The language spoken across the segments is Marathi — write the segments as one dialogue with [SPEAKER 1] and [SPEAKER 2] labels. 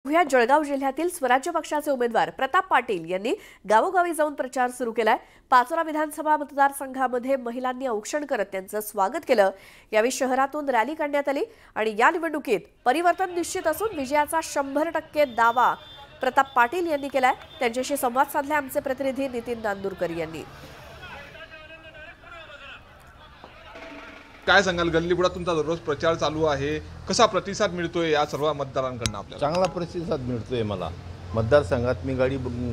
[SPEAKER 1] या जळगाव जिल्ह्यातील स्वराज्य पक्षाचे उमेदवार प्रताप पाटील यांनी गावोगावी जाऊन प्रचार सुरू केलाय। पाचोरा विधानसभा मतदारसंघामध्ये महिलांनी औक्षण करत त्यांचं स्वागत केलं। यावेळी शहरातून रॅली काढण्यात आली आणि या निवडणुकीत परिवर्तन निश्चित असून विजयाचा 100% दावा प्रताप पाटील यांनी केलाय। त्यांच्याशी संवाद साधला आमचे प्रतिनिधी नितीन नांदुरकर यांनी।
[SPEAKER 2] काय सांगाल, गल्लीबोळात तुमचा दररोज प्रचार चालू आहे, कसा प्रतिसाद मिळतोय या सर्व मतदारांकडून आपल्याला?
[SPEAKER 3] चांगला प्रतिसाद मिळतोय मला। मतदारसंघात मी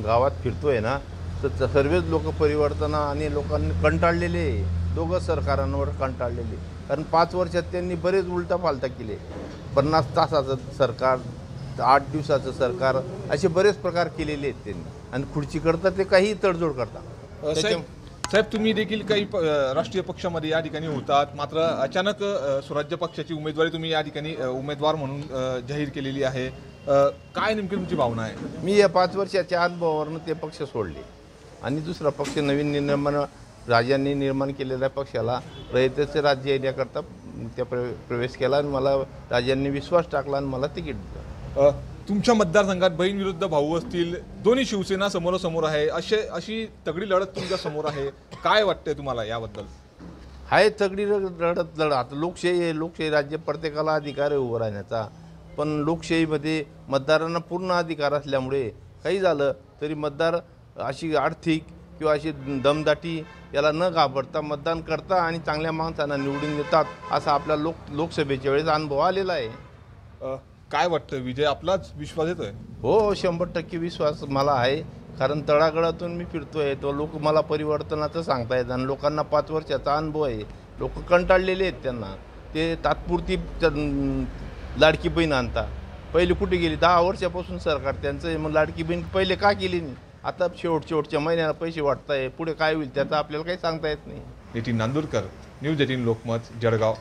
[SPEAKER 3] गावात फिरतोय ना, तर सर्वच लोक परिवर्तन आणि लोकांनी कंटाळलेले, दोघं सरकारांवर कंटाळलेले। कारण 5 वर्षात त्यांनी बरेच उलटा पालटा केले। 50 तासाचं सरकार, 8 दिवसाचं सरकार, असे बरेच प्रकार केलेले आहेत त्यांनी आणि खुर्ची करतात ते काही तडजोड करतात।
[SPEAKER 2] साहेब, तुम्ही देखील काही राष्ट्रीय पक्षामध्ये या ठिकाणी होतात, मात्र अचानक स्वराज्य पक्षाची उमेदवारी तुम्ही या ठिकाणी उमेदवार म्हणून जाहीर केलेली आहे। काय नेमकी तुमची भावना आहे?
[SPEAKER 3] मी या 5 वर्षाच्या अनुभवावरून ते पक्ष सोडले आणि दुसरा पक्ष नवीन राजांनी निर्माण केलेल्या पक्षाला रयतेचे राज्य येण्याकरता त्या प्रवेश केला आणि मला राजांनी विश्वास टाकला आणि मला तिकीट दिलं।
[SPEAKER 2] तुमच्या मतदारसंघात बहीण विरुद्ध भाऊ असतील, दोन्ही शिवसेना समोरासमोर आहे, अशी तगडी लढत तुमच्या समोर आहे। काय वाटतंय तुम्हाला याबद्दल?
[SPEAKER 3] हाय तगडी लढत आता लोकशाही आहे, लोकशाही राज्य, प्रत्येकाला अधिकार आहे उभं राहण्याचा। पण लोकशाहीमध्ये मतदारांना पूर्ण अधिकार असल्यामुळे काही झालं तरी मतदार अशी आर्थिक किंवा अशी दमदाटी याला न घाबरता मतदान करता आणि चांगल्या माणसांना निवडून देतात, असा आपल्या लोकसभेच्या वेळेस अनुभव आलेला आहे।
[SPEAKER 2] काय वाटतं, विजय आपलाच विश्वास येतोय?
[SPEAKER 3] हो, 100% विश्वास मला आहे। कारण तळागाळातून मी फिरतोय, तो लोक मला परिवर्तनाचं सांगतायत आणि लोकांना 5 वर्षाचा अनुभव आहे। लोक कंटाळलेले आहेत, त्यांना ते तात्पुरती लाडकी बहीण आणता। पहिले कुठे गेली? 10 वर्षापासून सरकार त्यांचं, मग लाडकी बहीण पहिले का केली नाही? आता शेवटच्या महिन्याला पैसे वाटताय, पुढे काय होईल त्याचं आपल्याला काही सांगता येत नाही।
[SPEAKER 2] नितीन नांदुरकर, न्यूज 18 लोकमत, जळगाव।